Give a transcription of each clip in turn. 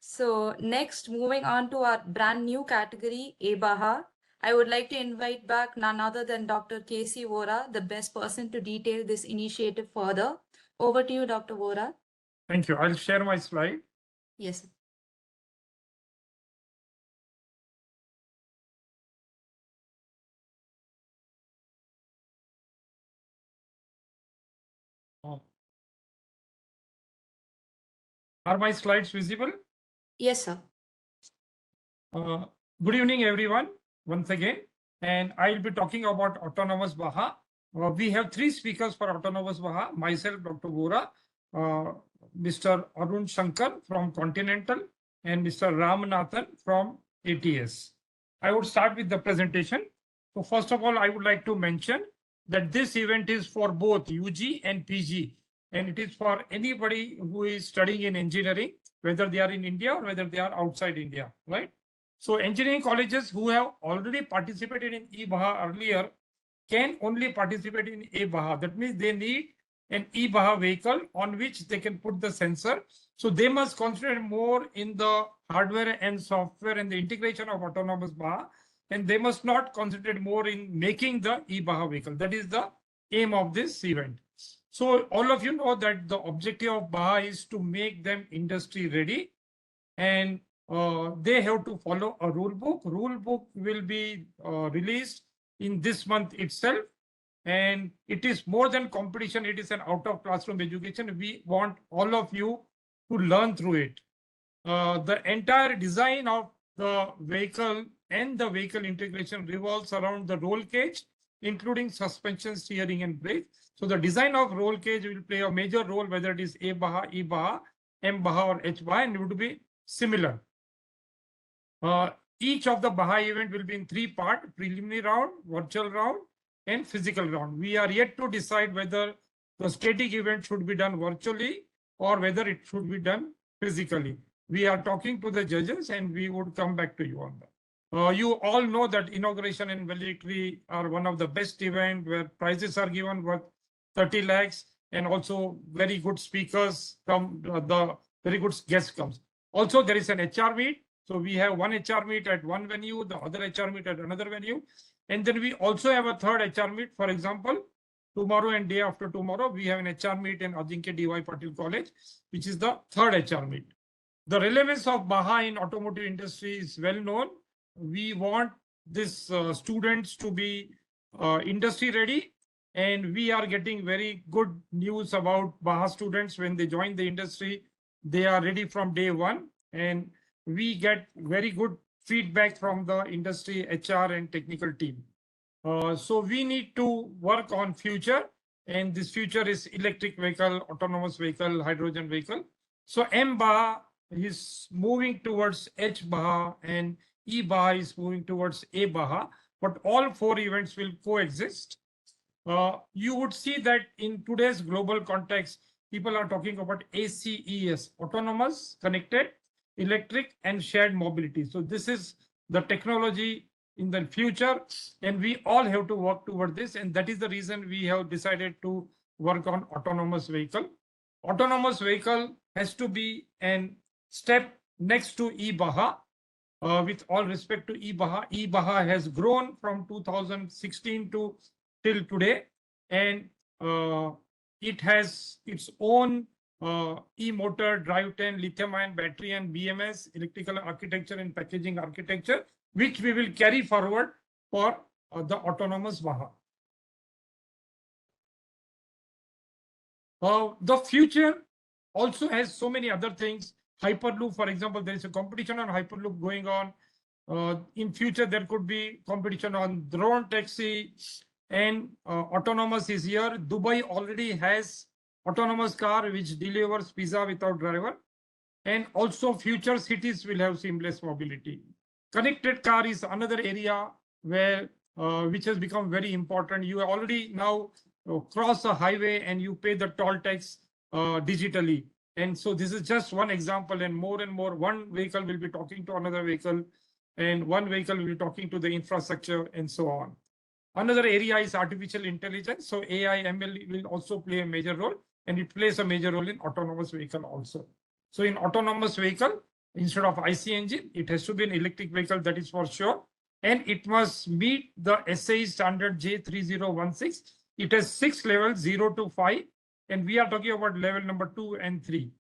So next, moving on to our brand new category, aBAJA, I would like to invite back none other than Dr. K.C. Vora, the best person to detail this initiative further. Over to you, Dr. Vora. Thank you. I'll share my slide. Yes. Are my slides visible? Yes, sir. Good evening, everyone, once again. And I'll be talking about autonomous BAJA. We have three speakers for autonomous BAJA, myself, Dr. Vora, Mr. Arun Shankar from Continental, and Mr. Ramanathan from ATS. I would start with the presentation. So first of all, I would like to mention that this event is for both UG and PG, and it is for anybody who is studying in engineering, whether they are in India or whether they are outside India, right? So engineering colleges who have already participated in aBAJA earlier can only participate in aBAJA. That means they need an aBAJA vehicle on which they can put the sensor. So they must concentrate more in the hardware and software and the integration of autonomous BAJA, and they must not concentrate more in making the aBAJA vehicle. That is the aim of this event. So all of you know that the objective of BAJA is to make them industry ready, and they have to follow a rule book. Rule book will be released in this month itself. And it is more than competition. It is an out of classroom education. We want all of you to learn through it. The entire design of the vehicle and the vehicle integration revolves around the roll cage, including suspension, steering, and brake. So the design of roll cage will play a major role, whether it is aBAJA, eBAJA, mBAJA, or hBAJA, and it would be similar. Each of the BAJA event will be in three parts: preliminary round, virtual round, and physical round. We are yet to decide whether the static event should be done virtually or whether it should be done physically. We are talking to the judges and we would come back to you on that. You all know that inauguration and valedictory are one of the best events where prizes are given worth 30 lakhs, and also very good speakers come, the very good guest comes. Also, there is an HR meet. So we have one HR meet at one venue, the other HR meet at another venue. And then we also have a third HR meet. For example, tomorrow and day after tomorrow, we have an HR meet in Ajinkya D.Y. Patil College, which is the third HR meet. The relevance of BAJA in automotive industry is well known. We want these students to be industry ready. And we are getting very good news about BAJA students. When they join the industry, they are ready from day one. And we get very good feedback from the industry, HR, and technical team. So we need to work on future, and this future is electric vehicle, autonomous vehicle, hydrogen vehicle. So mBAJA is moving towards hBAJA and eBAJA is moving towards aBAJA, but all four events will coexist. You would see that in today's global context, people are talking about ACES, autonomous, connected, electric, and shared mobility. So this is the technology in the future, and we all have to work toward this. And that is the reason we have decided to work on autonomous vehicle. Autonomous vehicle has to be a step next to aBAJA. With all respect to aBAJA, aBAJA has grown from 2016 to till today, and it has its own e-motor, drivetrain, lithium-ion battery, and BMS, electrical architecture and packaging architecture, which we will carry forward for the autonomous BAJA. The future also has so many other things. Hyperloop, for example, there is a competition on Hyperloop going on. In future, there could be competition on drone taxi, and autonomous is here. Dubai already has autonomous car which delivers pizza without driver, and also future cities will have seamless mobility. Connected car is another area where which has become very important. You already now cross a highway and you pay the toll tax digitally. And so this is just one example, and more one vehicle will be talking to another vehicle, and one vehicle will be talking to the infrastructure, and so on. Another area is artificial intelligence. So AI, ML will also play a major role, and it plays a major role in autonomous vehicle also. So in autonomous vehicle, instead of IC engine. It has to be an electric vehicle, that is for sure. And it must meet the SAE standard J3016. It has 6 levels, 0 to 5. And we are talking about level number 2 and 3.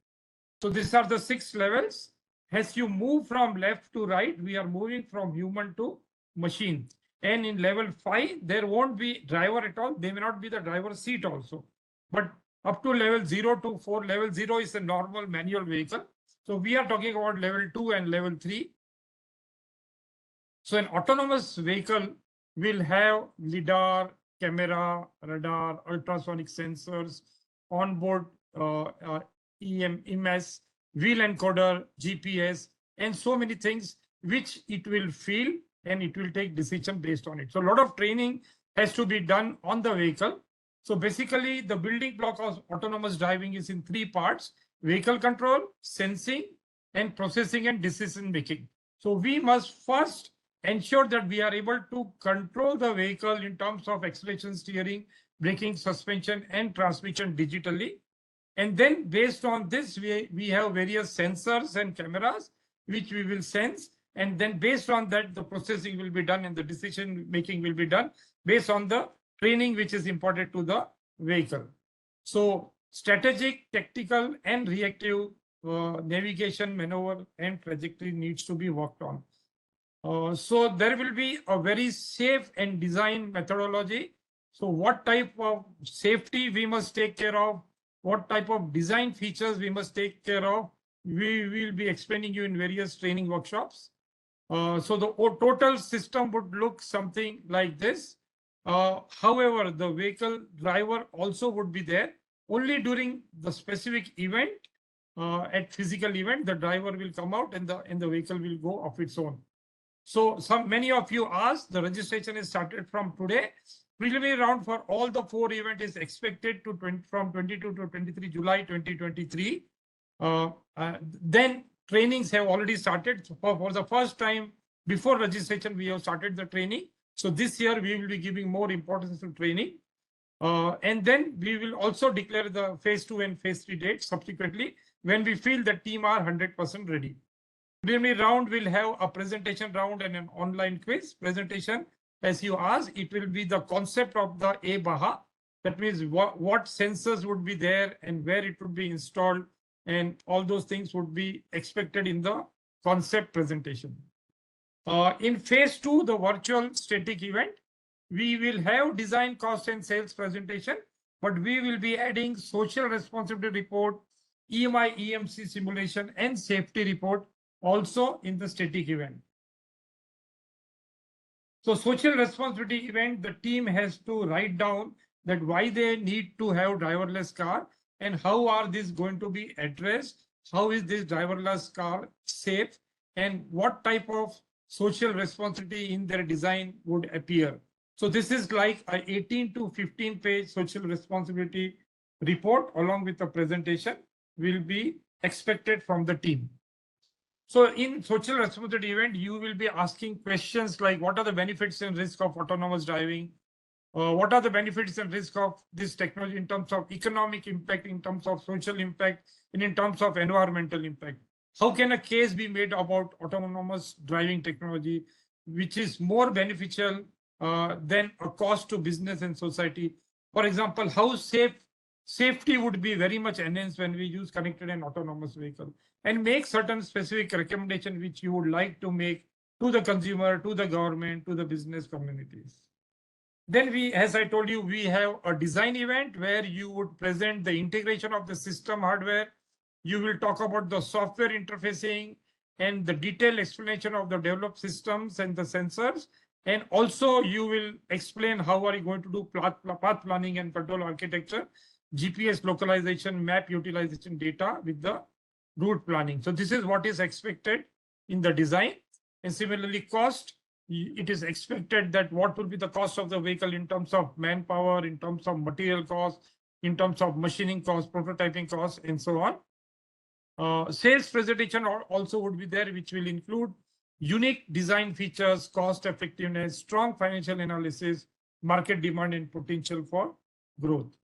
So these are the 6 levels. As you move from left to right, we are moving from human to machine. And in level 5, there won't be driver at all. They may not be the driver's seat also. But up to level 0 to 4, level 0 is a normal manual vehicle. So we are talking about level 2 and level 3. So an autonomous vehicle will have LiDAR, camera, radar, ultrasonic sensors, onboard EMS, wheel encoder, GPS, and so many things which it will feel and it will take decision based on it. So a lot of training has to be done on the vehicle. So basically the building block of autonomous driving is in 3 parts: vehicle control, sensing, and processing and decision making. So we must first ensure that we are able to control the vehicle in terms of acceleration, steering, braking, suspension, and transmission digitally. And then based on this, we have various sensors and cameras which we will sense. And then based on that, the processing will be done and the decision making will be done based on the training which is imparted to the vehicle. So strategic, tactical, and reactive navigation, maneuver, and trajectory needs to be worked on. So there will be a very safe and design methodology. So what type of safety we must take care of, what type of design features we must take care of, we will be explaining you in various training workshops. So the total system would look something like this. However, the vehicle driver also would be there. Only during the specific event, at physical event, the driver will come out and the vehicle will go of its own. So many of you asked, the registration is started from today. Preliminary round for all the 4 events is expected from 22 to 23 July 2023. Then trainings have already started. For the first time before registration, we have started the training. So this year we will be giving more importance to training. And then we will also declare the phase 2 and phase 3 dates subsequently when we feel the team are 100% ready. Preliminary round will have a presentation round and an online quiz presentation. As you asked, it will be the concept of the aBAJA. That means what sensors would be there and where it would be installed, and all those things would be expected in the concept presentation. In phase 2, the virtual static event, we will have design, cost, and sales presentation, but we will be adding social responsibility report, EMI, EMC simulation, and safety report also in the static event. So social responsibility event, the team has to write down that why they need to have driverless car and how are these going to be addressed, how is this driverless car safe, and what type of social responsibility in their design would appear. So this is like an 18 to 15 page social responsibility report along with the presentation will be expected from the team. So in social responsibility event, you will be asking questions like what are the benefits and risks of autonomous driving? What are the benefits and risks of this technology in terms of economic impact, in terms of social impact, and in terms of environmental impact? How can a case be made about autonomous driving technology, which is more beneficial than a cost to business and society? For example, how safety would be very much enhanced when we use connected and autonomous vehicle, and make certain specific recommendation which you would like to make to the consumer, to the government, to the business communities. Then we, as I told you, we have a design event where you would present the integration of the system hardware. You will talk about the software interfacing and the detailed explanation of the developed systems and the sensors. And also you will explain how are you going to do path planning and control architecture, GPS localization, map utilization data with the route planning. So this is what is expected in the design. And similarly, cost, it is expected that what will be the cost of the vehicle in terms of manpower, in terms of material cost, in terms of machining cost, prototyping cost, and so on. Sales presentation also would be there, which will include unique design features, cost effectiveness, strong financial analysis, market demand, and potential for growth.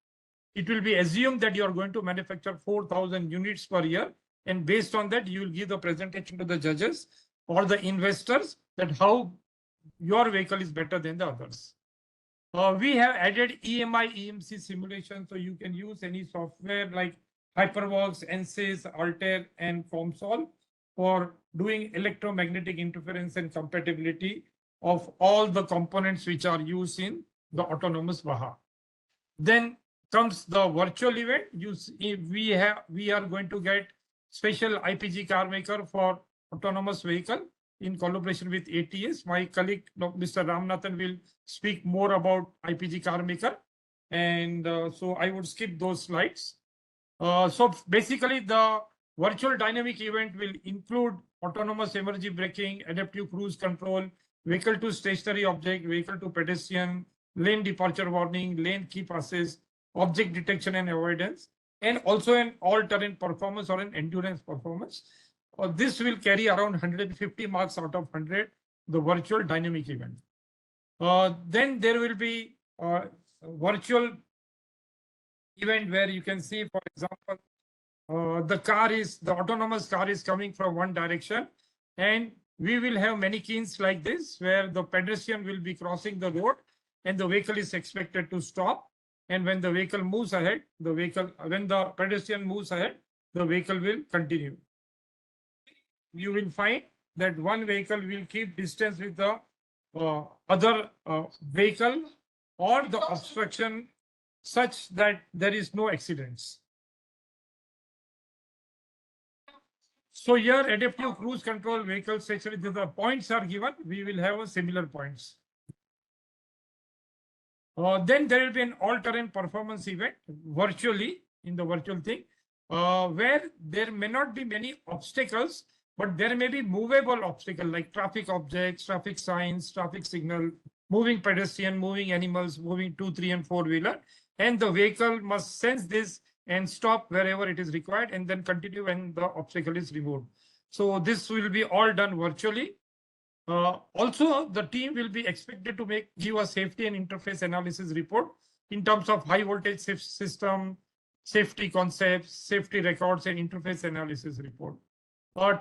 It will be assumed that you are going to manufacture 4,000 units per year. And based on that, you will give the presentation to the judges or the investors that how your vehicle is better than the others. We have added EMI, EMC simulation, so you can use any software like HyperVox, NSYS, Altair, and FormSolve for doing electromagnetic interference and compatibility of all the components which are used in the autonomous BAJA. Then comes the virtual event. We are going to get special IPG car maker for autonomous vehicle in collaboration with ATS. My colleague, Mr. Ramanathan, will speak more about IPG car maker. And so I would skip those slides. So basically the virtual dynamic event will include autonomous emergency braking, adaptive cruise control, vehicle to stationary object, vehicle to pedestrian, lane departure warning, lane key passes, object detection and avoidance, and also an all-terrain performance or an endurance performance. This will carry around 150 marks out of 100, the virtual dynamic event. Then there will be virtual event where you can see, for example, the autonomous car is coming from one direction, and we will have mannequins like this where the pedestrian will be crossing the road and the vehicle is expected to stop. And when the vehicle moves ahead, when the pedestrian moves ahead, the vehicle will continue. You will find that one vehicle will keep distance with the other vehicle or the obstruction such that there is no accidents. So here adaptive cruise control vehicle section, the points are given, we will have a similar points. Then there will be an all-terrain performance event virtually in the virtual thing, where there may not be many obstacles, but there may be movable obstacles like traffic objects, traffic signs, traffic signal, moving pedestrian, moving animals, moving 2, 3, and 4-wheeler. And the vehicle must sense this and stop wherever it is required and then continue when the obstacle is removed. So this will be all done virtually. Also, the team will be expected to give a safety and interface analysis report in terms of high voltage system, safety concepts, safety records, and interface analysis report.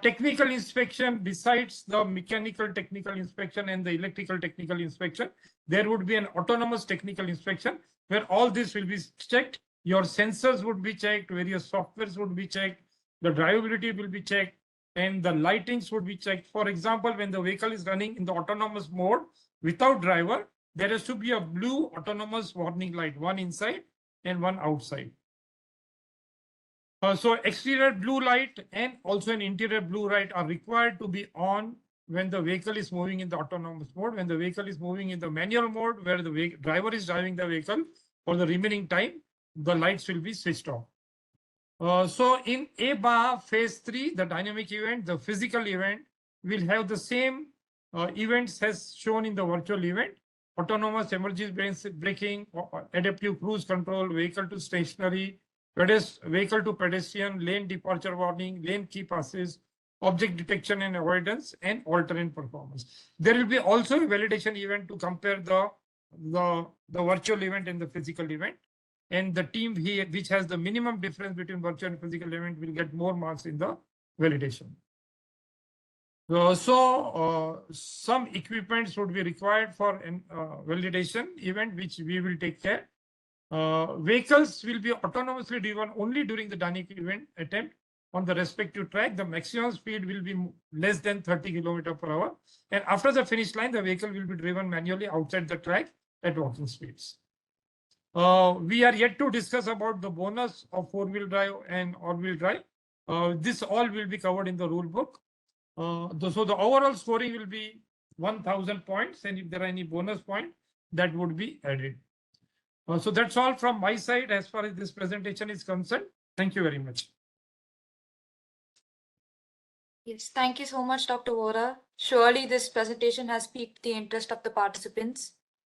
Technical inspection, besides the mechanical technical inspection and the electrical technical inspection, there would be an autonomous technical inspection where all this will be checked. Your sensors would be checked, various softwares would be checked, the drivability will be checked, and the lightings would be checked. For example, when the vehicle is running in the autonomous mode without driver, there has to be a blue autonomous warning light, one inside and one outside. So exterior blue light and also an interior blue light are required to be on when the vehicle is moving in the autonomous mode. When the vehicle is moving in the manual mode, where the driver is driving the vehicle for the remaining time, the lights will be switched off. So in aBAJA phase 3, the dynamic event, the physical event will have the same events as shown in the virtual event: autonomous emergency braking, adaptive cruise control, vehicle to stationary, vehicle to pedestrian, lane departure warning, lane key passes, object detection and avoidance, and all-terrain performance. There will be also a validation event to compare the virtual event and the physical event. And the team here, which has the minimum difference between virtual and physical event, will get more marks in the validation. Some equipments would be required for an validation event, which we will take care. Vehicles will be autonomously driven only during the dynamic event attempt on the respective track. The maximum speed will be less than 30 km/h. And after the finish line, the vehicle will be driven manually outside the track at walking speeds. We are yet to discuss about the bonus of 4-wheel drive and all-wheel drive. This all will be covered in the rule book. So the overall scoring will be 1000 points, and if there are any bonus point, that would be added. So that's all from my side as far as this presentation is concerned. Thank you very much. Yes, thank you so much, Dr. Vora. Surely this presentation has piqued the interest of the participants.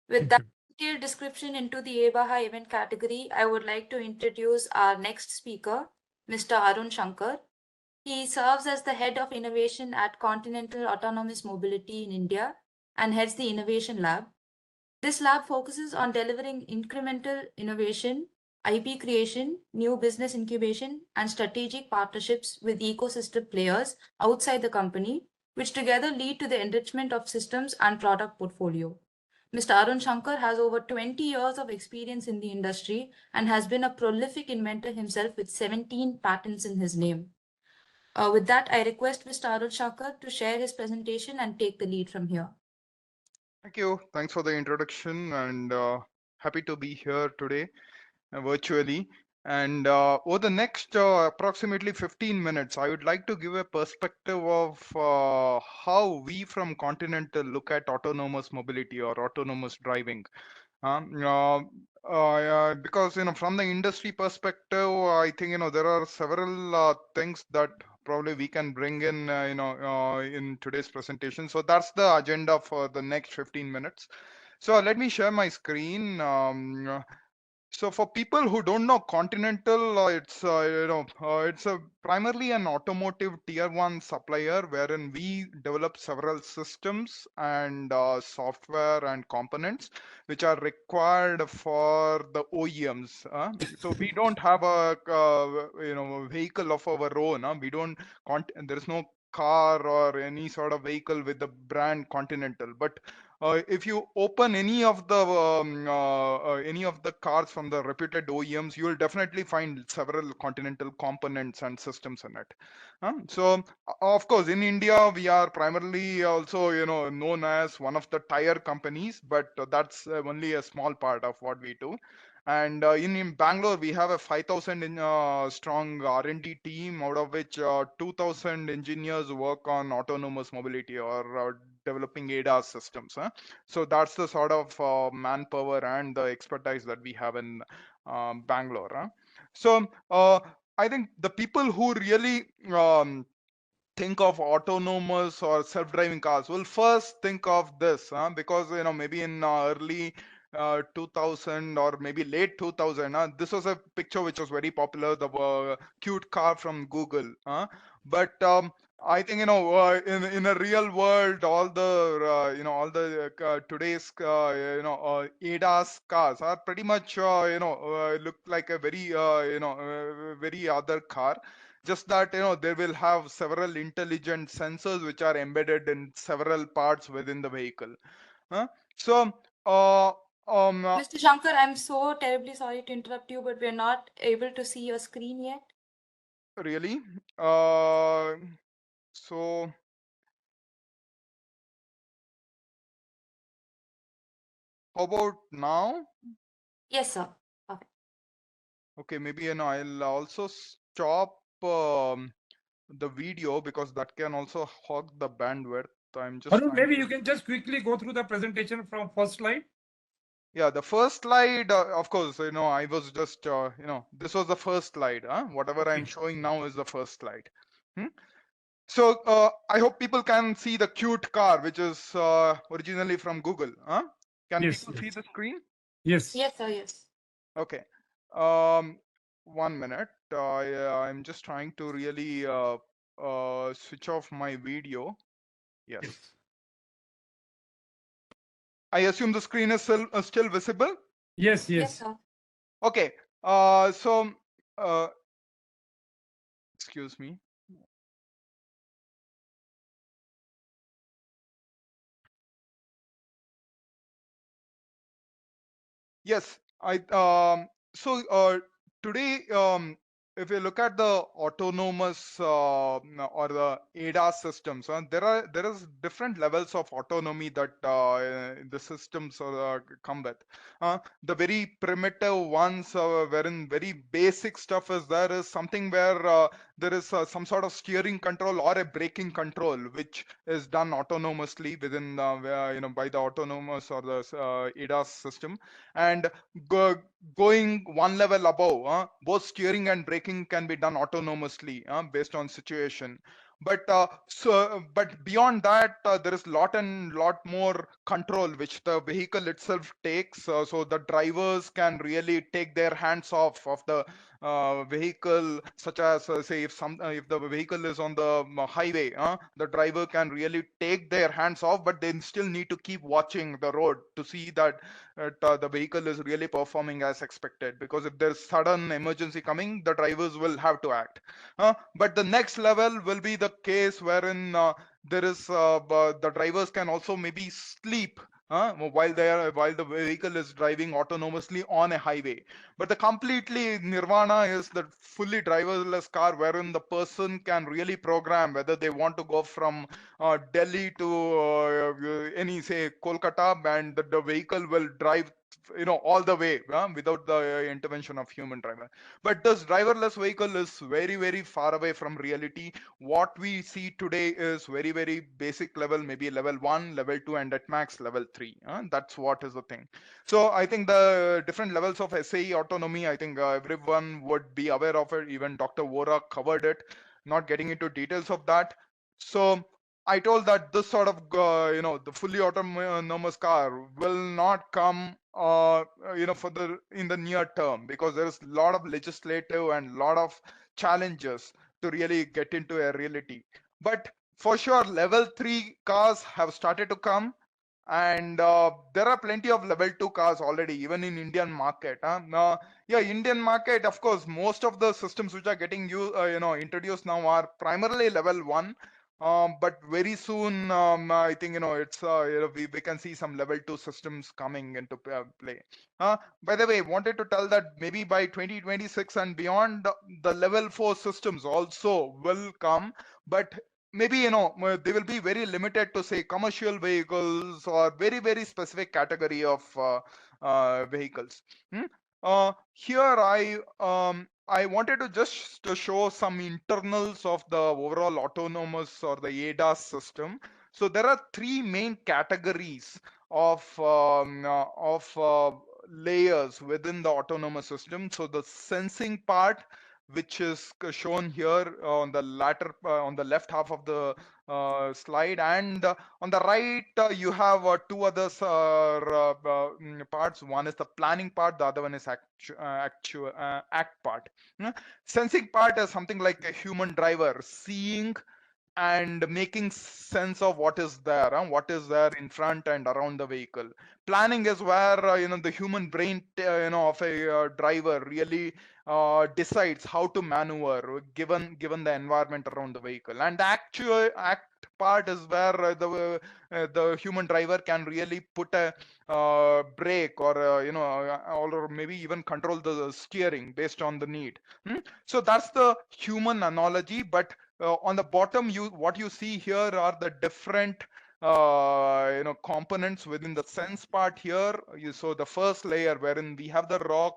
With that detailed description into the aBAJA event category, I would like to introduce our next speaker, Mr. Arun Shankar. He serves as the head of innovation at Continental Autonomous Mobility in India and heads the Innovation Lab. This lab focuses on delivering incremental innovation, IP creation, new business incubation, and strategic partnerships with ecosystem players outside the company, which together lead to the enrichment of systems and product portfolio. Mr. Arun Shankar has over 20 years of experience in the industry and has been a prolific inventor himself with 17 patents in his name. With that, I request Mr. Arun Shankar to share his presentation and take the lead from here. Thank you. Thanks for the introduction, and happy to be here today virtually. And over the next approximately 15 minutes, I would like to give a perspective of how we from Continental look at autonomous mobility or autonomous driving. Because from the industry perspective, I think there are several things that probably we can bring in in today's presentation. So that's the agenda for the next 15 minutes. So let me share my screen. So for people who don't know Continental, it's a primarily an automotive tier one supplier wherein we develop several systems and software and components which are required for the OEMs. So we don't have a vehicle of our own. We don't. There is no car or any sort of vehicle with the brand Continental, but if you open any of the cars from the reputed OEMs, you will definitely find several Continental components and systems in it. So, of course, in India, we are primarily also known as one of the tire companies, but that's only a small part of what we do. And in Bangalore, we have a 5,000 strong R&D team, out of which 2,000 engineers work on autonomous mobility or developing ADAS systems. So that's the sort of manpower and the expertise that we have in Bangalore. So I think the people who really think of autonomous or self-driving cars will first think of this because maybe in early 2000 or maybe late 2000 this was a picture which was very popular, the cute car from Google, but I think in a real world, all the today's ADAS cars are pretty much look like a very very other car. Just that they will have several intelligent sensors which are embedded in several parts within the vehicle. So Mr. Shankar, I'm so terribly sorry to interrupt you, but we're not able to see your screen yet. really, so how about now? Yes, sir. Perfect. Okay, maybe I'll also stop the video because that can also hog the bandwidth. I'm just Arun, trying maybe to... you can just quickly go through the presentation from first slide. Yeah, the first slide, of course, I was just, this was the first slide. Whatever Okay. I'm showing now is the first slide. So I hope people can see the cute car, which is originally from Google. Can Yes, people yes. see the screen? Yes. Yes, sir. Yes. Okay. 1 minute. I'm just trying to really switch off my video. Yes. Yes. I assume the screen is still visible. Yes. Yes, Yes. sir. Okay. So excuse me. Yes, so today, if you look at the autonomous or the ADAS systems, there is different levels of autonomy that the systems come with. The very primitive ones, wherein very basic stuff is there is something where there is some sort of steering control or a braking control, which is done autonomously within by the autonomous or the ADAS system. And going one level above, both steering and braking can be done autonomously based on situation. But but beyond that, there is lot more control which the vehicle itself takes, so the drivers can really take their hands off of the vehicle, such as say if the vehicle is on the highway, the driver can really take their hands off, but they still need to keep watching the road to see that the vehicle is really performing as expected, because if there's sudden emergency coming, the drivers will have to act. But the next level will be the case wherein there is the drivers can also maybe sleep while the vehicle is driving autonomously on a highway. But the completely nirvana is the fully driverless car, wherein the person can really program whether they want to go from Delhi to any say Kolkata, and the vehicle will drive all the way without the intervention of human driver. But this driverless vehicle is very, very far away from reality. What we see today is very, very basic level, maybe level 1, level 2, and at max level 3. That's what is the thing. So I think the different levels of SAE autonomy, I think everyone would be aware of it. Even Dr. Vora covered it, not getting into details of that. So I told that this sort of, the fully autonomous car will not come, for in the near term, because there is a lot of legislative and a lot of challenges to really get into a reality. But for sure, level 3 cars have started to come, and there are plenty of level 2 cars already, even in Indian market. Now, yeah, Indian market, of course, most of the systems which are getting introduced now are primarily level 1. But very soon, I think it's we can see some level 2 systems coming into play. By the way, wanted to tell that maybe by 2026 and beyond, the level 4 systems also will come, but maybe they will be very limited to say commercial vehicles or very, very specific category of vehicles. Here I wanted to just to show some internals of the overall autonomous or the ADAS system. So there are three main categories of layers within the autonomous system. So the sensing part, which is shown here on the on the left half of the slide, and on the right you have two others parts. One is the planning part, the other one is act part. Sensing part is something like a human driver seeing and making sense of what is there, what is there in front and around the vehicle. Planning is where the human brain of a driver really decides how to maneuver given the environment around the vehicle. And the actual act part is where the human driver can really put a brake, or or maybe even control the steering based on the need. So that's the human analogy. But on the bottom, what you see here are the different components within the sense part here. So the first layer, wherein we have the raw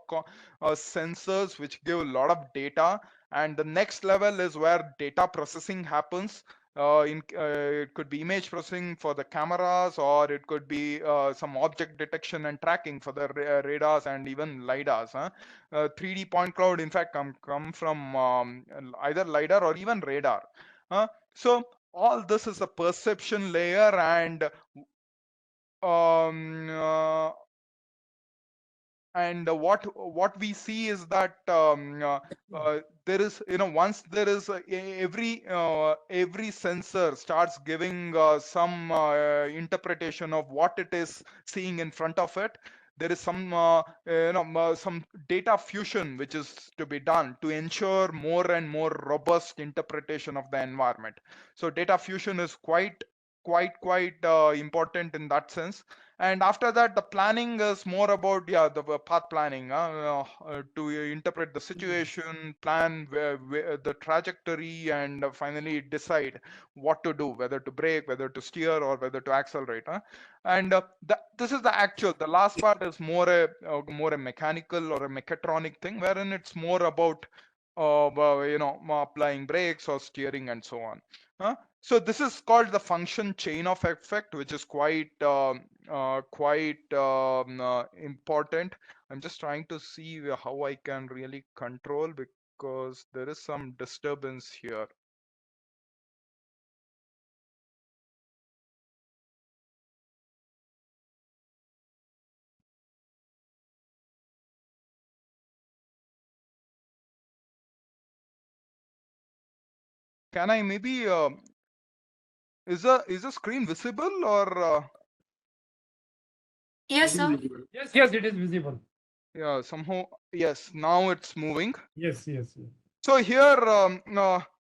sensors which give a lot of data, and the next level is where data processing happens. It could be image processing for the cameras, or it could be some object detection and tracking for the radars and even lidars. 3D point cloud, in fact, come from either lidar or even radar. So all this is a perception layer, um, uh, and what we see is that there is, once there is every sensor starts giving some interpretation of what it is seeing in front of it. There is some data fusion which is to be done to ensure more and more robust interpretation of the environment. So data fusion is quite important in that sense. And after that, the planning is more about the path planning, to interpret the situation, plan the trajectory, and finally decide what to do, whether to brake, whether to steer, or whether to accelerate. And this is the actual. The last part is more a mechanical or a mechatronic thing, wherein it's more about applying brakes or steering and so on. So this is called the function chain of effect, which is quite important. I'm just trying to see how I can really control, because there is some disturbance here. Can I maybe is the screen visible or Yes, sir. Yes, yes, it is visible. yeah, somehow yes, now it's moving. Yes, yes, yes. So here,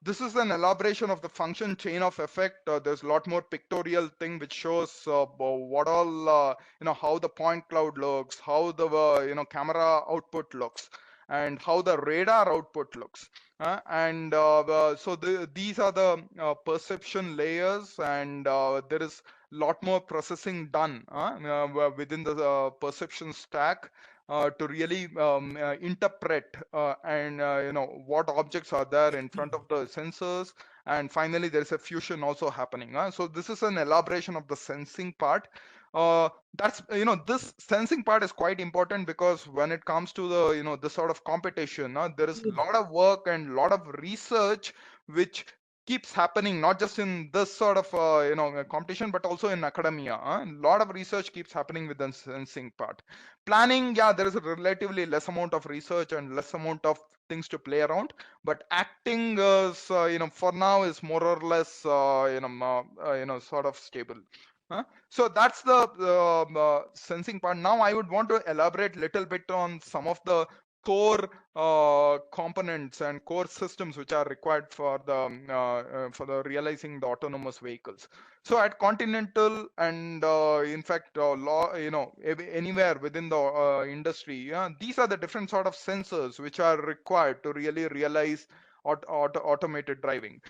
this is an elaboration of the function chain of effect. There's a lot more pictorial thing which shows what all how the point cloud looks, how the camera output looks, and how the radar output looks. So these are the perception layers, and there is lot more processing done within the perception stack to really interpret and what objects are there in front of the sensors, and finally there is a fusion also happening. So this is an elaboration of the sensing part. That's this sensing part is quite important, because when it comes to the this sort of competition, there is a lot of work and lot of research which keeps happening, not just in this sort of competition, but also in academia. A lot of research keeps happening with the sensing part. Planning, yeah, there is a relatively less amount of research and less amount of things to play around, but acting is for now is more or less sort of stable. So that's the sensing part. Now I would want to elaborate a little bit on some of the core components and core systems which are required for the realizing the autonomous vehicles. So at Continental and in fact anywhere within the industry, these are the different sort of sensors which are required to really realize automated driving.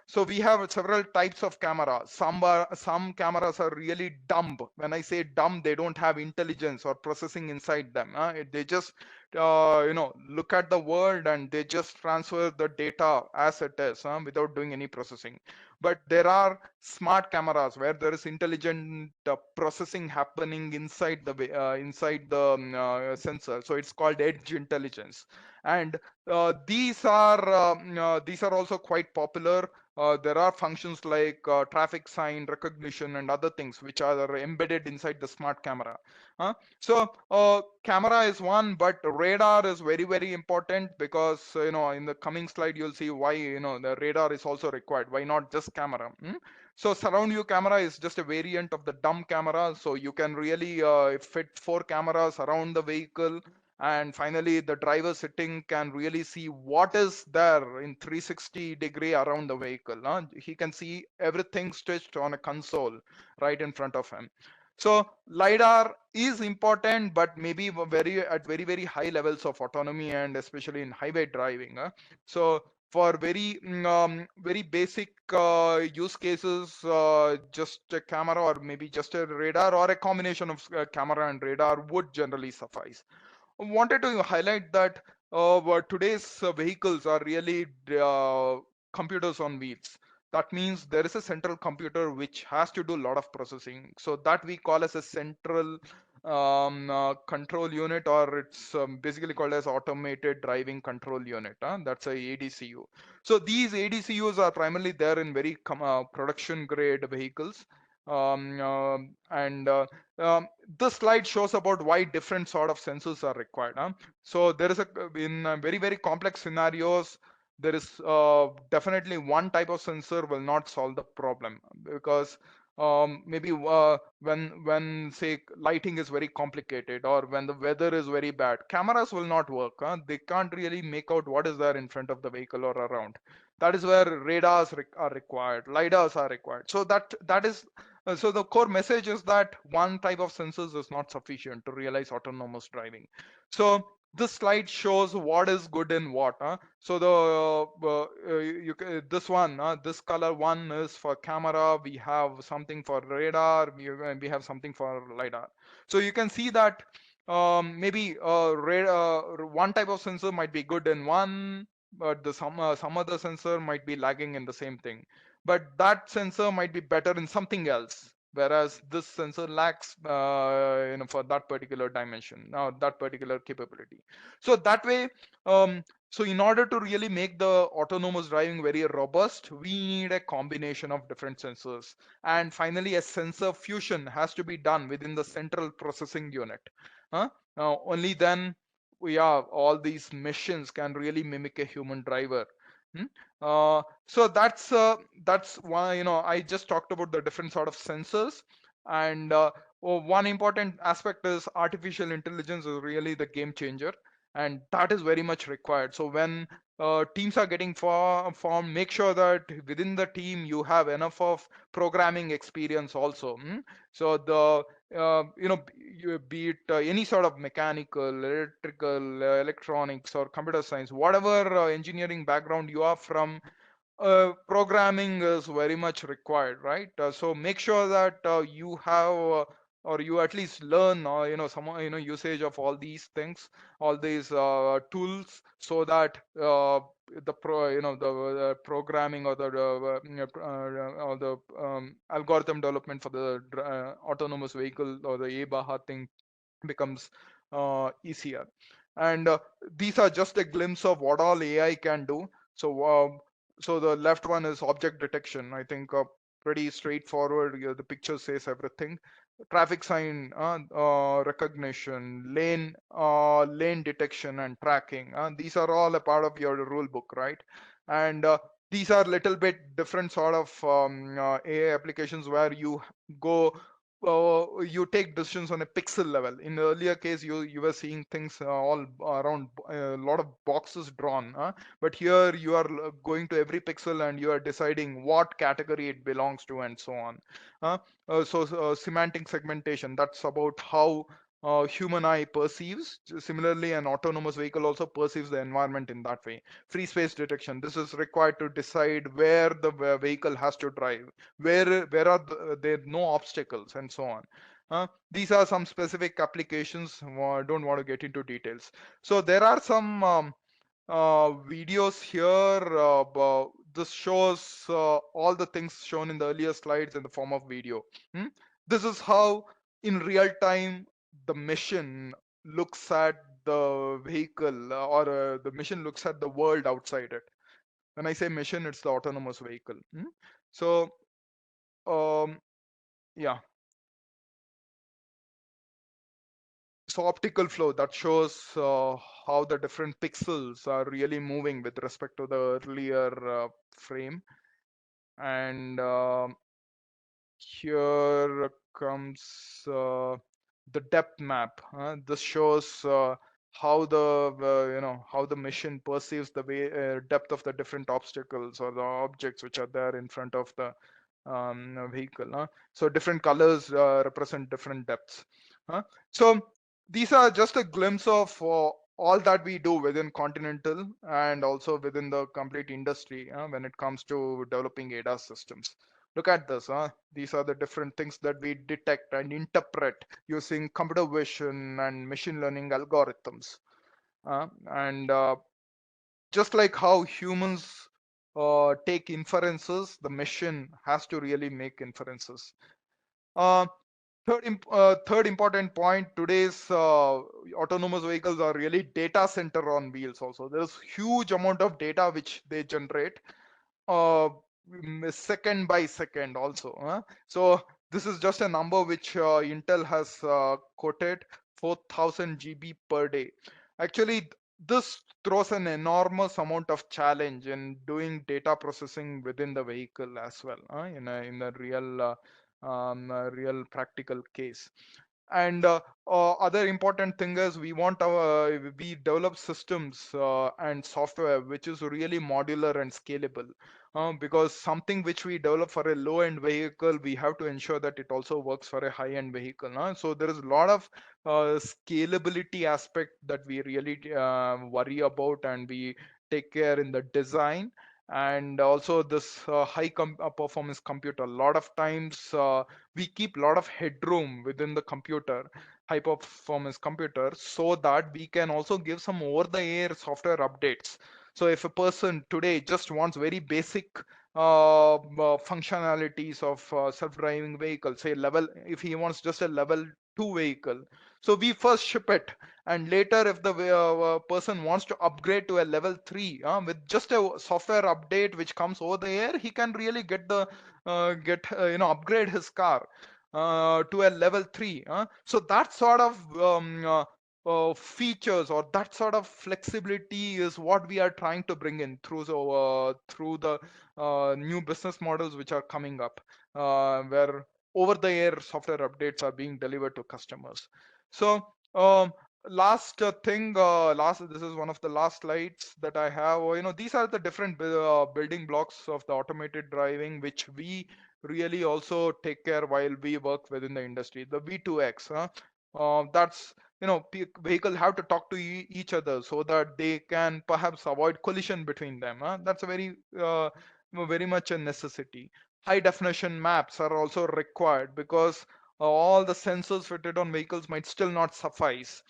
So we have several types of cameras. Some cameras are really dumb. When I say dumb, they don't have intelligence or processing inside them. They just look at the world and they just transfer the data as it is without doing any processing. But there are smart cameras where there is intelligent processing happening inside the sensor. So it's called edge intelligence, and these are also quite popular. There are functions like traffic sign recognition and other things which are embedded inside the smart camera. So camera is one, but radar is very, very important, because in the coming slide you'll see why the radar is also required. Why not just camera? So surround view camera is just a variant of the dumb camera. So you can really fit 4 cameras around the vehicle, and finally the driver sitting can really see what is there in 360-degree around the vehicle. He can see everything stitched on a console right in front of him. So LiDAR is important, but maybe very, very high levels of autonomy, and especially in highway driving. So for very basic use cases, just a camera or maybe just a radar or a combination of camera and radar would generally suffice. Wanted to highlight that today's vehicles are really computers on wheels. That means there is a central computer which has to do a lot of processing. So that we call as a central control unit, or it's basically called as automated driving control unit. That's a ADCU. So these ADCUs are primarily there in very production grade vehicles. And This slide shows about why different sort of sensors are required. So there is in very, very complex scenarios, there is definitely one type of sensor will not solve the problem, because maybe when say lighting is very complicated, or when the weather is very bad, cameras will not work. They can't really make out what is there in front of the vehicle or around. That is where radars are required, lidars are required. So that is so the core message is that one type of sensors is not sufficient to realize autonomous driving. So this slide shows what is good in what. So this one, this color one is for camera. We have something for radar. We have something for lidar. So you can see that maybe one type of sensor might be good in one, but some other sensor might be lagging in the same thing. But that sensor might be better in something else, whereas this sensor lacks for that particular dimension, now that particular capability. So that way, so in order to really make the autonomous driving very robust, we need a combination of different sensors, and finally a sensor fusion has to be done within the central processing unit. Only then all these machines can really mimic a human driver. So that's why, I just talked about the different sort of sensors, and one important aspect is artificial intelligence is really the game changer, and that is very much required. So when teams are getting formed, make sure that within the team you have enough of programming experience also. So the be it any sort of mechanical, electrical, electronics, or computer science, whatever engineering background you are from, programming is very much required, right? So make sure that you have or you at least learn some usage of all these things, all these tools, so that the programming or the algorithm development for the autonomous vehicle or the aBAJA thing becomes easier. And these are just a glimpse of what all AI can do. So the left one is object detection. I think pretty straightforward. The picture says everything. Traffic sign recognition, lane detection and tracking. These are all a part of your rule book, right? And these are little bit different sort of AI applications where you go you take decisions on a pixel level. In the earlier case, you were seeing things all around, a lot of boxes drawn, but here you are going to every pixel and you are deciding what category it belongs to and so on. Semantic segmentation, that's about how human eye perceives. Similarly, an autonomous vehicle also perceives the environment in that way. Free space detection, this is required to decide where the vehicle has to drive, where are there no obstacles and so on. These are some specific applications. I don't want to get into details. So there are some videos here. This shows all the things shown in the earlier slides in the form of video. This is how in real time the mission looks at the vehicle, or the mission looks at the world outside it. When I say mission, it's the autonomous vehicle. So yeah, so optical flow, that shows how the different pixels are really moving with respect to the earlier frame. And here comes the depth map. This shows how how the machine perceives the depth of the different obstacles or the objects which are there in front of the vehicle. So different colors represent different depths. So these are just a glimpse of all that we do within Continental and also within the complete industry when it comes to developing ADAS systems. Look at this. These are the different things that we detect and interpret using computer vision and machine learning algorithms. And just like how humans take inferences, the machine has to really make inferences. Third important point, today's autonomous vehicles are really data center on wheels also. There's huge amount of data which they generate second by second also. So this is just a number which Intel has quoted, 4000 GB per day. Actually, this throws an enormous amount of challenge in doing data processing within the vehicle as well, in a real practical case. And other important thing is we develop systems and software which is really modular and scalable, because something which we develop for a low end vehicle, we have to ensure that it also works for a high end vehicle. So there is a lot of scalability aspect that we really worry about, and we take care in the design. And also this high performance computer, a lot of times we keep a lot of headroom within the computer, high performance computer, so that we can also give some over the air software updates. So if a person today just wants very basic functionalities of self-driving vehicle, say level, if he wants just a level 2 vehicle, so we first ship it, and later if the person wants to upgrade to a level 3 with just a software update which comes over the air, he can really get the upgrade his car to a level 3. So that sort of features or that sort of flexibility is what we are trying to bring in through the new business models which are coming up, where over the air software updates are being delivered to customers. So last thing last this is one of the last slides that I have. These are the different building blocks of the automated driving which we really also take care while we work within the industry. The V2X, that's vehicle have to talk to each other so that they can perhaps avoid collision between them. That's a very much a necessity. High definition maps are also required because all the sensors fitted on vehicles might still not suffice.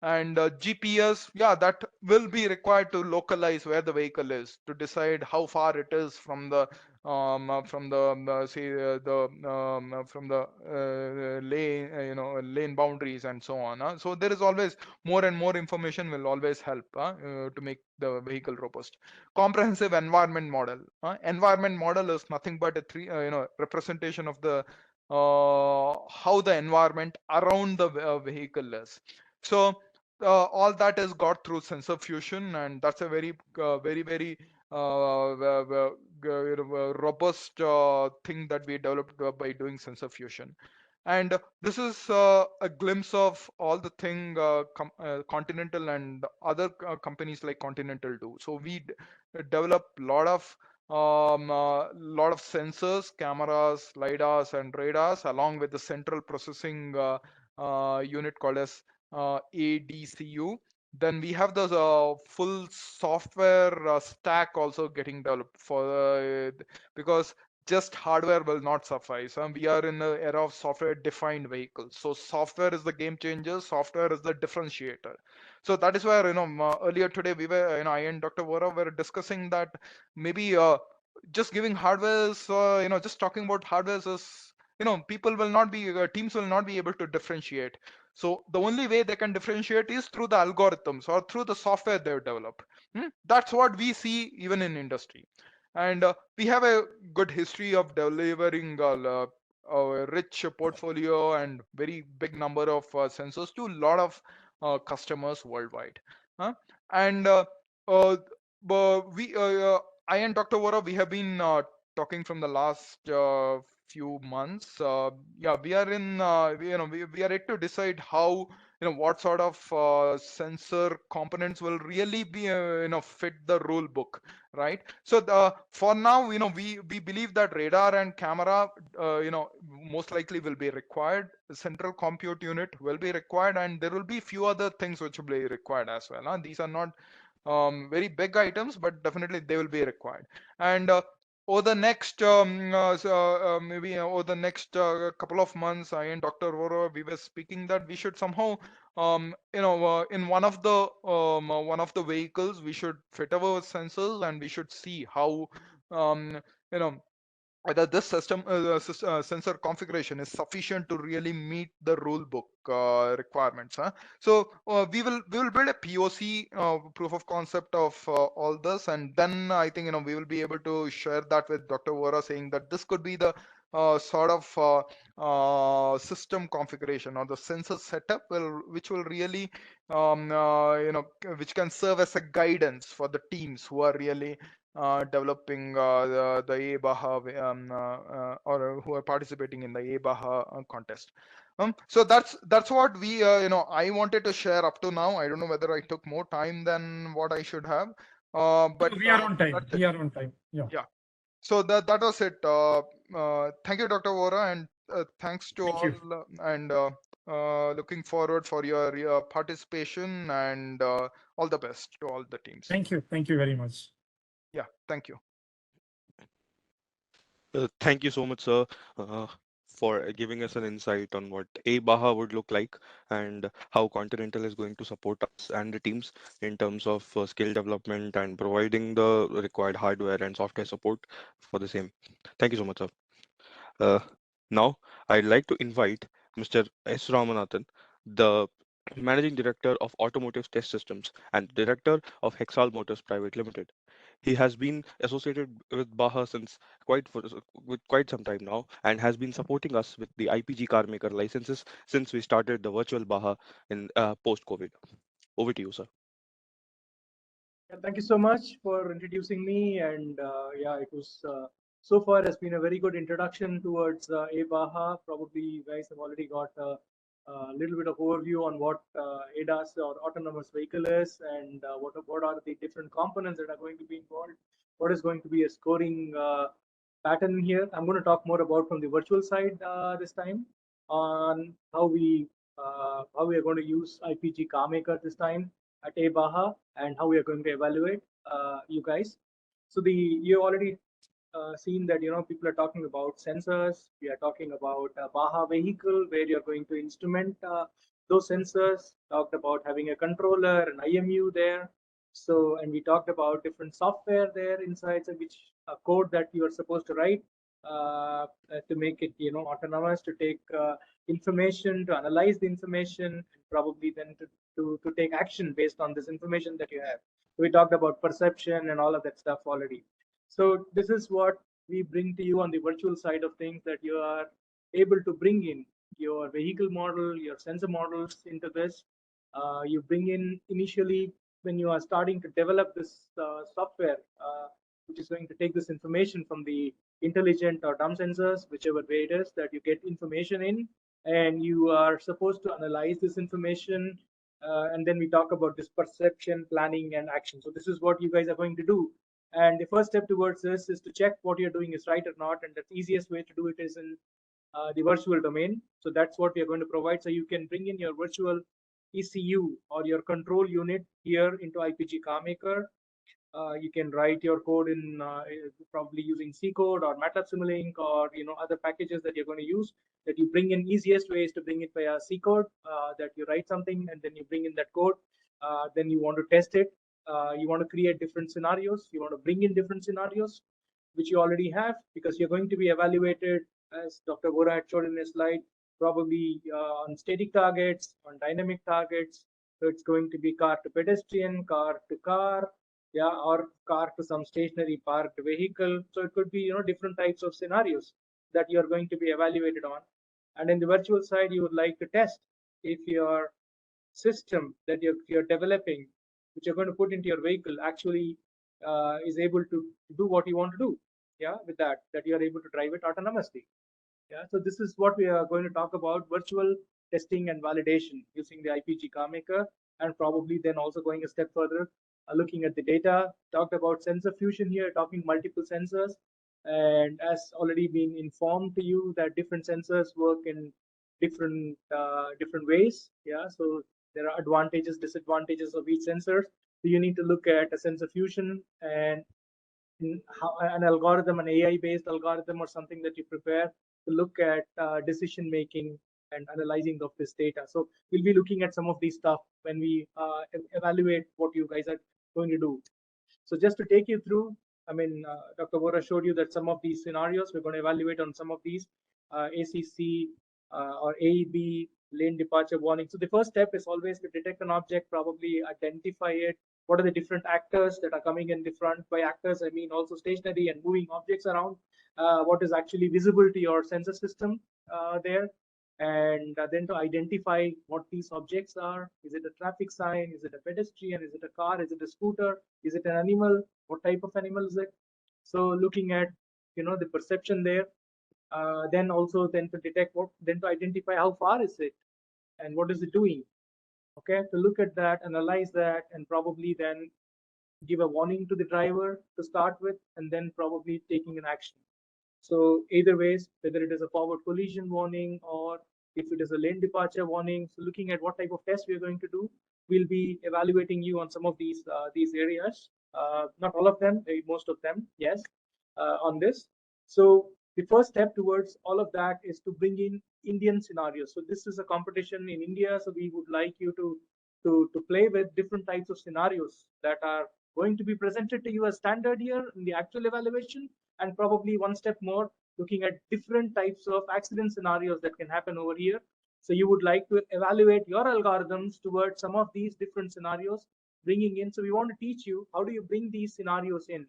And GPS, yeah, that will be required to localize where the vehicle is, to decide how far it is from the say the from the lane, lane boundaries and so on. So there is always more and more information will always help to make the vehicle robust. Comprehensive environment model. Environment model is nothing but a representation of the how the environment around the vehicle is. So all that is got through sensor fusion, and that's a very robust thing that we developed by doing sensor fusion. And this is a glimpse of all the thing Continental and other companies like Continental do. So we develop lot of sensors, cameras, lidars, and radars, along with the central processing unit called as ADCU. Then we have the full software stack also getting developed because just hardware will not suffice. We are in the era of software defined vehicles. So software is the game changer. Software is the differentiator. So that is where, earlier today we were, I and Dr. Vora were discussing that maybe just giving hardware is, just talking about hardware is, people will not be, teams will not be able to differentiate. So the only way they can differentiate is through the algorithms or through the software they've developed. That's what we see even in industry. And we have a good history of delivering a rich portfolio and very big number of sensors to a lot of customers worldwide. And uh, we I and Dr. Vora, we have been talking from the last few months. Yeah, we are in we are yet to decide how, what sort of sensor components will really be fit the rule book, right? So for now, we believe that radar and camera most likely will be required. The central compute unit will be required, and there will be few other things which will be required as well. These are not very big items, but definitely they will be required. And over the next maybe over the next couple of months, I and Dr. Vora, we were speaking that we should somehow in one of the vehicles we should fit our sensors, and we should see how you know whether this sensor configuration is sufficient to really meet the rule book requirements. So we will build a POC, proof of concept of all this, and then I think we will be able to share that with Dr. Vora, saying that this could be the sort of system configuration or the sensor setup which will really which can serve as a guidance for the teams who are really developing the aBAJA or who are participating in the aBAJA contest. So that's what we I wanted to share up to now. I don't know whether I took more time than what I should have, but We are on time. that's We it. are on time. Yeah. Yeah. So that was it. Thank you, Dr. Vora, and thanks to Thank all, you. and looking forward for your participation, and all the best to all the teams. Thank you. Thank you very much. Yeah, thank you. Thank you so much, sir, for giving us an insight on what aBAJA would look like and how Continental is going to support us and the teams in terms of skill development and providing the required hardware and software support for the same. Thank you so much, sir. Uh, Now, I'd like to invite Mr. S. Ramanathan, the Managing Director of Automotive Test Systems, and Director of Hexal Motors Private Limited. He has been associated with BAJA since with quite some time now and has been supporting us with the IPG car maker licenses since we started the virtual BAJA in post-COVID. Over to you, sir. Yeah, thank you so much for introducing me. And yeah, it was so far has been a very good introduction towards aBAJA. Probably you guys have already got a little bit of overview on what ADAS or autonomous vehicle is, and what are the different components that are going to be involved. What is going to be a scoring pattern here? I'm going to talk more about from the virtual side this time on how we are going to use IPG CarMaker this time at aBAJA and how we are going to evaluate you guys. So you already seen that people are talking about sensors. We are talking about a BAJA vehicle where you're going to instrument those sensors. Talked about having a controller, an IMU there. So, and we talked about different software there inside, so which code that you are supposed to write to make it autonomous, to take information, to analyze the information, and probably then to take action based on this information that you have. We talked about perception and all of that stuff already. So this is what we bring to you on the virtual side of things, that you are able to bring in your vehicle model, your sensor models into this. You bring in initially when you are starting to develop this software, which is going to take this information from the intelligent or dumb sensors, whichever way it is that you get information in, and you are supposed to analyze this information. And then we talk about this perception, planning, and action. So this is what you guys are going to do. And the first step towards this is to check what you're doing is right or not. And the easiest way to do it is in the virtual domain. So that's what we are going to provide. So you can bring in your virtual ECU or your control unit here into IPG CarMaker. You can write your code in probably using C code or MATLAB Simulink or other packages that you're going to use. That you bring in, easiest way is to bring it via C code. That you write something and then you bring in that code. Then you want to test it. You want to create different scenarios. You want to bring in different scenarios, which you already have, because you're going to be evaluated, as Dr. Vora had showed in his slide, probably on static targets, on dynamic targets. So it's going to be car to pedestrian, car to car, yeah, or car to some stationary parked vehicle. So it could be different types of scenarios that you're going to be evaluated on. And in the virtual side, you would like to test if your system that you're developing, which you're going to put into your vehicle, actually is able to do what you want to do. Yeah, with that you are able to drive it autonomously. Yeah, so this is what we are going to talk about: virtual testing and validation using the IPG CarMaker, and probably then also going a step further, looking at the data. Talked about sensor fusion here, talking multiple sensors, and as already been informed to you that different sensors work in different ways. Yeah, so there are advantages, disadvantages of each sensor. So you need to look at a sensor fusion and how an algorithm, an AI-based algorithm or something that you prepare to look at decision making and analyzing of this data. So we'll be looking at some of these stuff when we evaluate what you guys are going to do. So just to take you through, I mean, Dr. Vora showed you that some of these scenarios, we're going to evaluate on some of these ACC or AEB, lane departure warning. So the first step is always to detect an object, probably identify it. What are the different actors that are coming in the front? By actors, I mean also stationary and moving objects around. What is actually visible to your sensor system there? And then to identify what these objects are. Is it a traffic sign? Is it a pedestrian? Is it a car? Is it a scooter? Is it an animal? What type of animal is it? So looking at the perception there. Then also then to detect then to identify how far is it and what is it doing. Okay, to look at that, analyze that, and probably then give a warning to the driver to start with, and then probably taking an action. So either ways, whether it is a forward collision warning or if it is a lane departure warning, so looking at what type of test we are going to do, we'll be evaluating you on some of these areas. Not all of them, most of them, yes, on this. So the first step towards all of that is to bring in Indian scenarios. So this is a competition in India, so we would like you to play with different types of scenarios that are going to be presented to you as standard here in the actual evaluation, and probably one step more, looking at different types of accident scenarios that can happen over here. So you would like to evaluate your algorithms towards some of these different scenarios, bringing in. So we want to teach you how do you bring these scenarios in.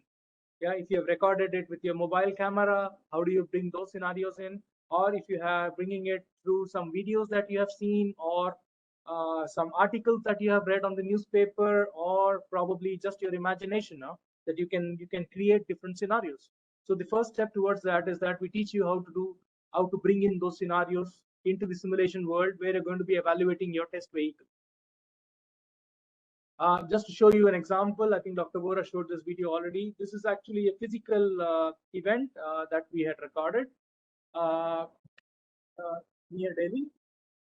Yeah, if you have recorded it with your mobile camera, how do you bring those scenarios in? Or if you have bringing it through some videos that you have seen, or some articles that you have read on the newspaper, or probably just your imagination now, that you can create different scenarios. So the first step towards that is that we teach you how to bring in those scenarios into the simulation world where you're going to be evaluating your test vehicle. Just to show you an example, I think Dr. Vora showed this video already. This is actually a physical event that we had recorded uh, near Delhi.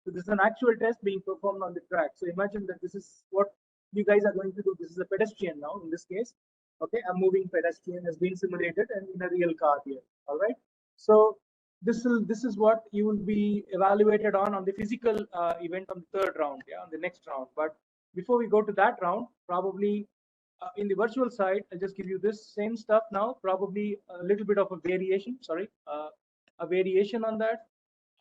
So this is an actual test being performed on the track. So imagine that this is what you guys are going to do. This is a pedestrian now, in this case. Okay, a moving pedestrian has been simulated and in a real car here. All right. So this is what you will be evaluated on the physical event on the third round, yeah, on the next round. But before we go to that round, probably in the virtual side, I'll just give you this same stuff now. Probably a little bit of a variation. Sorry, a variation on that.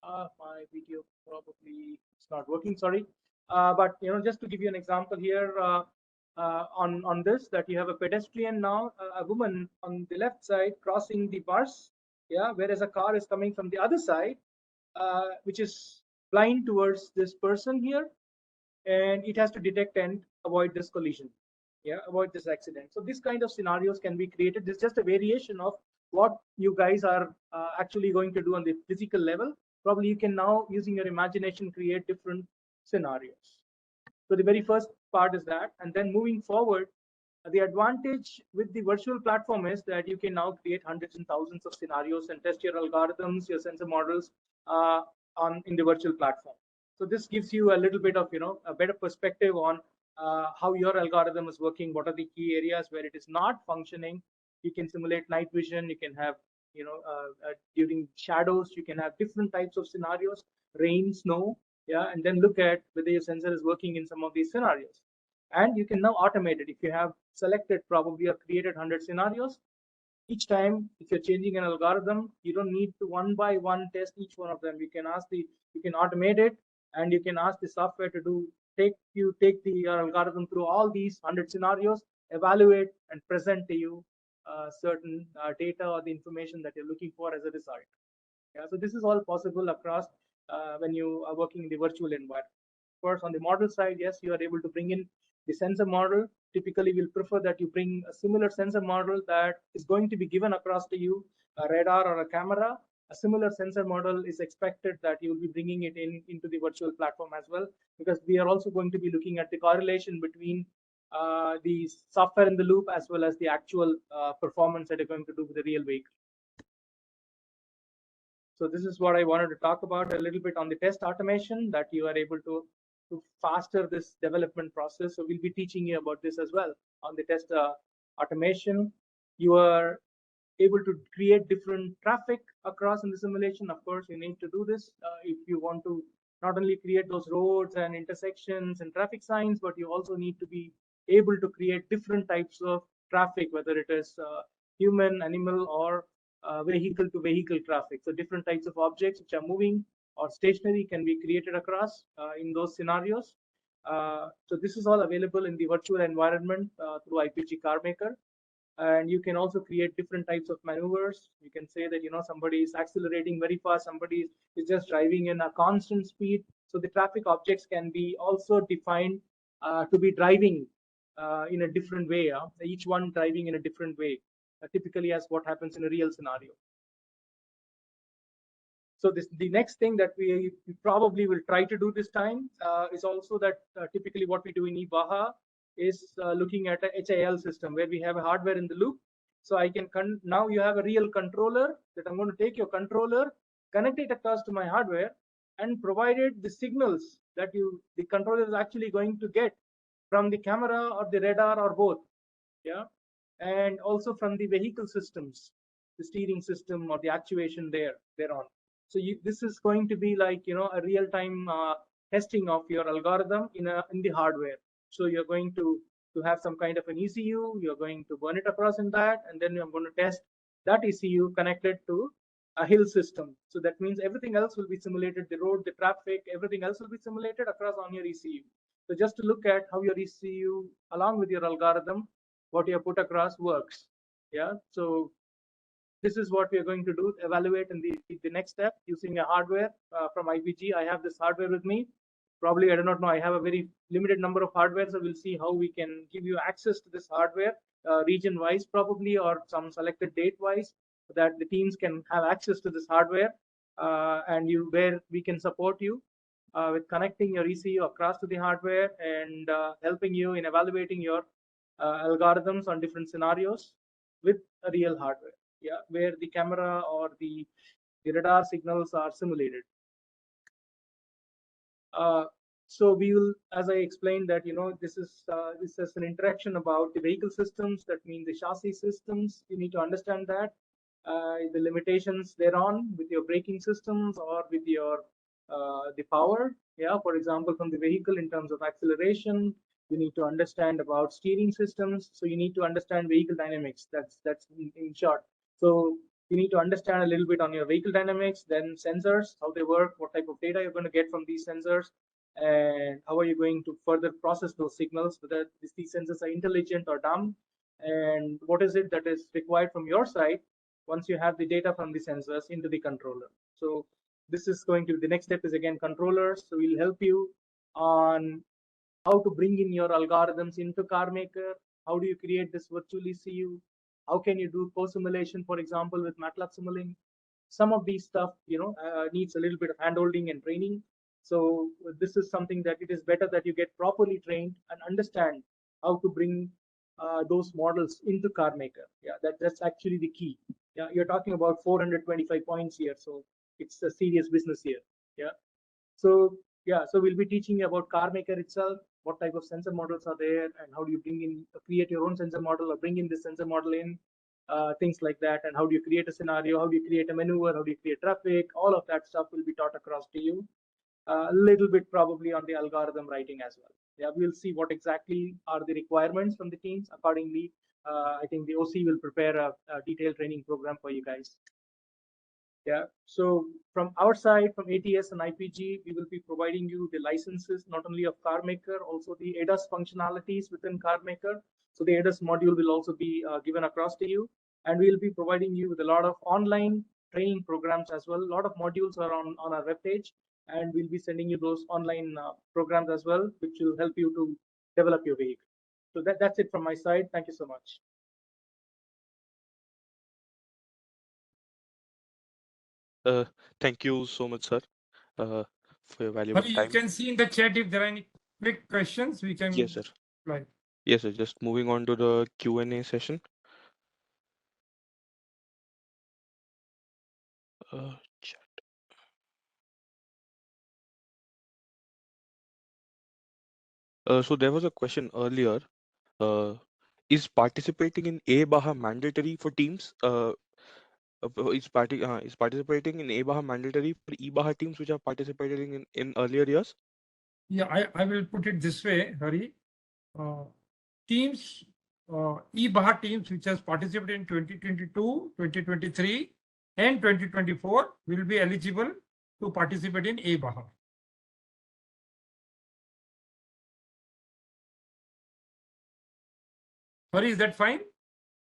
My video probably it's not working. Sorry, but just to give you an example here on this, that you have a pedestrian now, a woman on the left side crossing the bars, yeah, whereas a car is coming from the other side, which is blind towards this person here, and it has to detect and avoid this collision, yeah, avoid this accident. So this kind of scenarios can be created. This is just a variation of what you guys are actually going to do on the physical level. Probably you can now, using your imagination, create different scenarios. So the very first part is that, and then moving forward, the advantage with the virtual platform is that you can now create hundreds and thousands of scenarios and test your algorithms, your sensor models in the virtual platform. So this gives you a little bit of a better perspective on how your algorithm is working. What are the key areas where it is not functioning? You can simulate night vision. You can have during shadows. You can have different types of scenarios, rain, snow, yeah, and then look at whether your sensor is working in some of these scenarios. And you can now automate it. If you have selected probably or created 100 scenarios, each time if you're changing an algorithm, you don't need to one by one test each one of them. You can automate it, and you can ask the software to take the algorithm through all these 100 scenarios, evaluate and present to you certain data or the information that you're looking for as a result. Yeah, so this is all possible across when you are working in the virtual environment. Of course, on the model side, yes, you are able to bring in the sensor model. Typically, we'll prefer that you bring a similar sensor model that is going to be given across to you, a radar or a camera. A similar sensor model is expected that you will be bringing it into the virtual platform as well, because we are also going to be looking at the correlation between the software in the loop as well as the actual performance that you're going to do with the real vehicle. So this is what I wanted to talk about a little bit on the test automation, that you are able to faster this development process. So we'll be teaching you about this as well on the test automation. You are able to create different traffic across in the simulation. Of course, you need to do this if you want to not only create those roads and intersections and traffic signs, but you also need to be able to create different types of traffic, whether it is human, animal, or vehicle to vehicle traffic. So different types of objects which are moving or stationary can be created across in those scenarios. So this is all available in the virtual environment through IPG CarMaker. And you can also create different types of maneuvers. You can say that somebody is accelerating very fast, somebody is just driving in a constant speed. So the traffic objects can be also defined to be driving in a different way. Each one driving in a different way, typically as what happens in a real scenario. So the next thing that we probably will try to do this time is also that typically what we do in aBAJA is looking at a HIL system where we have a hardware in the loop. So I can now you have a real controller that I'm going to take your controller, connect it across to my hardware, and provided the signals that the controller is actually going to get from the camera or the radar or both, yeah, and also from the vehicle systems, the steering system or the actuation thereon. So this is going to be like a real-time testing of your algorithm in the hardware. So you're going to have some kind of an ECU. You're going to burn it across in that, and then you're going to test that ECU connected to a hill system. So that means everything else will be simulated, the road, the traffic, everything else will be simulated across on your ECU. So just to look at how your ECU, along with your algorithm, what you have put across works. Yeah, so this is what we are going to do, evaluate in the next step using a hardware from IBG. I have this hardware with me. Probably, I do not know, I have a very limited number of hardware, so we'll see how we can give you access to this hardware region-wise probably, or some selected date-wise, so that the teams can have access to this hardware and where we can support you with connecting your ECU across to the hardware and helping you in evaluating your algorithms on different scenarios with a real hardware. Yeah, where the camera or the radar signals are simulated. So we will, as I explained, that this is an interaction about the vehicle systems. That means the chassis systems. You need to understand that the limitations thereon with your braking systems or with your the power. Yeah, for example, from the vehicle in terms of acceleration, you need to understand about steering systems. So you need to understand vehicle dynamics. That's in short. So you need to understand a little bit on your vehicle dynamics, then sensors, how they work, what type of data you're going to get from these sensors, and how are you going to further process those signals, whether these sensors are intelligent or dumb, and what is it that is required from your side once you have the data from the sensors into the controller. So this is going to, the next step is again controllers. So we'll help you on how to bring in your algorithms into CarMaker. How do you create this virtual ECU? How can you do co-simulation, for example, with MATLAB Simulink? Some of these stuff, needs a little bit of handholding and training. So this is something that it is better that you get properly trained and understand how to bring those models into CarMaker. Yeah, that's actually the key. Yeah, you're talking about 425 points here, so it's a serious business here. Yeah. So yeah, so we'll be teaching you about CarMaker itself, what type of sensor models are there, and how do you bring in, create your own sensor model or bring in this sensor model in, things like that, and how do you create a scenario, how do you create a maneuver, how do you create traffic, all of that stuff will be taught across to you. A little bit probably on the algorithm writing as well. Yeah, we'll see what exactly are the requirements from the teams. Accordingly, I think the OC will prepare a detailed training program for you guys. Yeah, so from our side, from ATS and IPG, we will be providing you the licenses, not only of CarMaker, also the ADAS functionalities within CarMaker. So the ADAS module will also be given across to you, and we'll be providing you with a lot of online training programs as well. A lot of modules are on our webpage, and we'll be sending you those online programs as well, which will help you to develop your vehicle. So that's it from my side. Thank you so much. Thank you so much, sir, for your valuable Hari, you time. can see in the chat if there are any quick questions, we can Yes, sir. reply. Yes, sir. Just moving on to the Q&A session. Chat. So there was a question earlier. Is participating in aBAJA mandatory for teams? Is participating in aBAJA mandatory for eBAJA teams which are participating in earlier years? Yeah, I will put it this way, Hari. Teams, eBAJA teams which has participated in 2022, 2023 and 2024 will be eligible to participate in aBAJA. Hari, is that fine?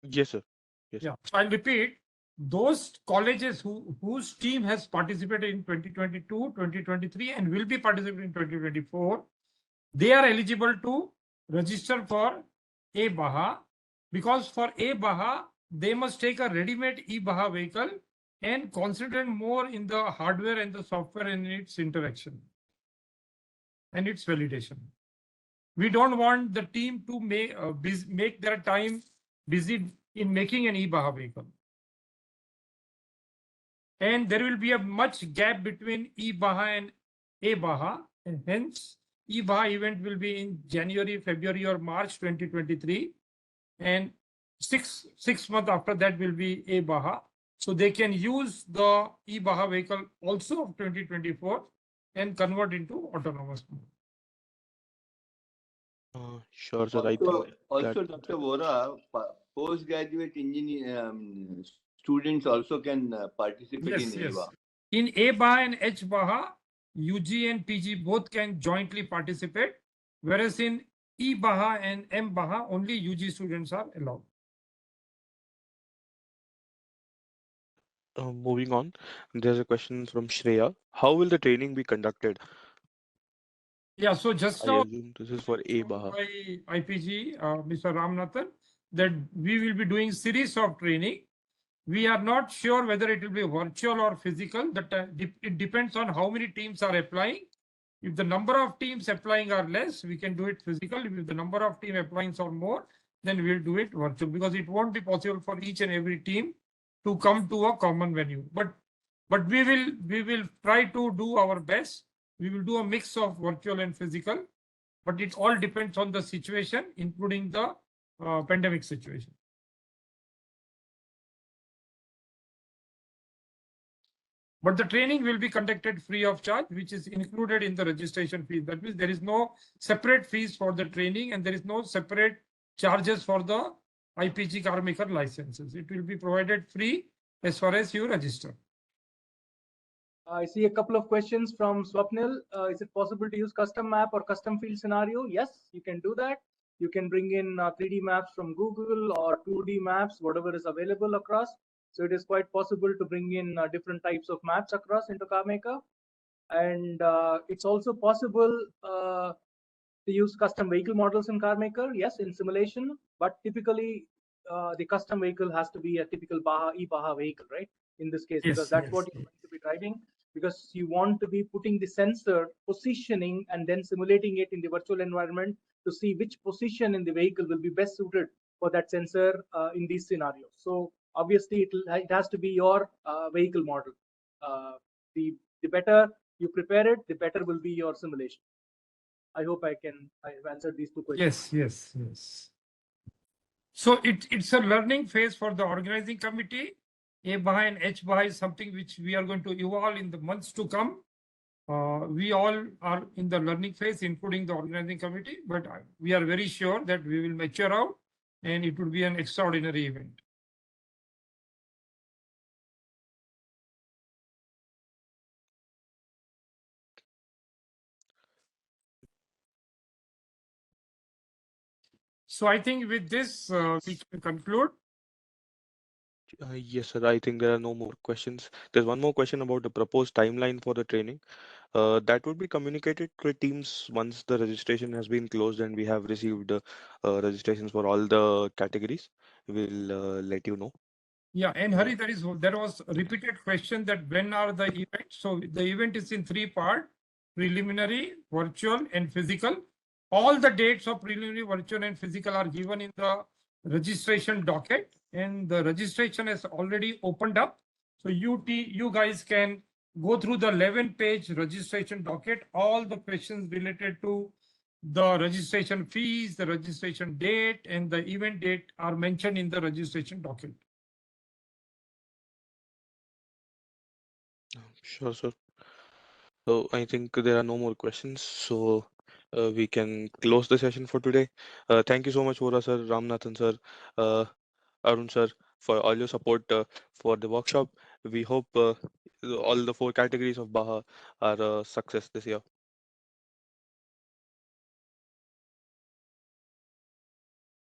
Yes, sir. Yes. Yeah. So I'll repeat. Those colleges whose team has participated in 2022, 2023 and will be participating in 2024, they are eligible to register for aBAJA, because for aBAJA, they must take a ready-made eBAJA vehicle and concentrate more in the hardware and the software and its interaction and its validation. We don't want the team to make their time busy in making an eBAJA vehicle. And there will be a much gap between eBAJA and aBAJA, and hence eBAJA event will be in January, February or March 2023, and six months after that will be aBAJA. So they can use the eBAJA vehicle also of 2024 and convert into autonomous mode. Sure, sir. Also, Dr. Vora, postgraduate engineer students also can participate Yes, in yes. ABAHA. In aBAHA and hBAHA, UG and PG both can jointly participate, whereas in eBAHA and mBAHA, only UG students are allowed. Moving on, there's a question from Shreya. How will the training be conducted? Yeah, so just I now assume this is for shown aBAHA. by IPG, Mr. Ramnathan, that we will be doing series of training. We are not sure whether it will be virtual or physical. That it depends on how many teams are applying. If the number of teams applying are less, we can do it physical. If the number of team applying are more, then we'll do it virtual, because it won't be possible for each and every team to come to a common venue. But we will try to do our best. We will do a mix of virtual and physical, but it all depends on the situation, including the pandemic situation. But the training will be conducted free of charge, which is included in the registration fee. That means there is no separate fees for the training, and there is no separate charges for the IPG car maker licenses. It will be provided free as far as you register. I see a couple of questions from Swapnil. Is it possible to use custom map or custom field scenario? Yes, you can do that. You can bring in 3D maps from Google or 2D maps, whatever is available across. So it is quite possible to bring in different types of maps across into CarMaker. And it's also possible to use custom vehicle models in CarMaker, yes, in simulation, but typically the custom vehicle has to be a typical eBAHA vehicle, right? In this case, because that's what you're going to be driving, because you want to be putting the sensor positioning and then simulating it in the virtual environment to see which position in the vehicle will be best suited for that sensor in these scenarios. So obviously it has to be your vehicle model. The better you prepare it, the better will be your simulation. I hope I've answered these two questions. Yes. So it's a learning phase for the organizing committee. aBAHA and hBAHA is something which we are going to evolve in the months to come. We all are in the learning phase, including the organizing committee, but we are very sure that we will mature out and it will be an extraordinary event. So I think with this, we can conclude. Yes, sir. I think there are no more questions. There's one more question about the proposed timeline for the training. That would be communicated to the teams once the registration has been closed and we have received registrations for all the categories. We'll let you know. Yeah, and Hari, there was a repeated question that when are the events? So the event is in three parts: preliminary, virtual, and physical. All the dates of preliminary, virtual, and physical are given in the registration docket, and the registration has already opened up. So you guys can go through the 11-page registration docket. All the questions related to the registration fees, the registration date, and the event date are mentioned in the registration docket. Sure, sir. So I think there are no more questions. So we can close the session for today. Thank you so much, Vora sir, Ramnathan sir, Arun sir, for all your support for the workshop. We hope all the 4 categories of BAHA are a success this year.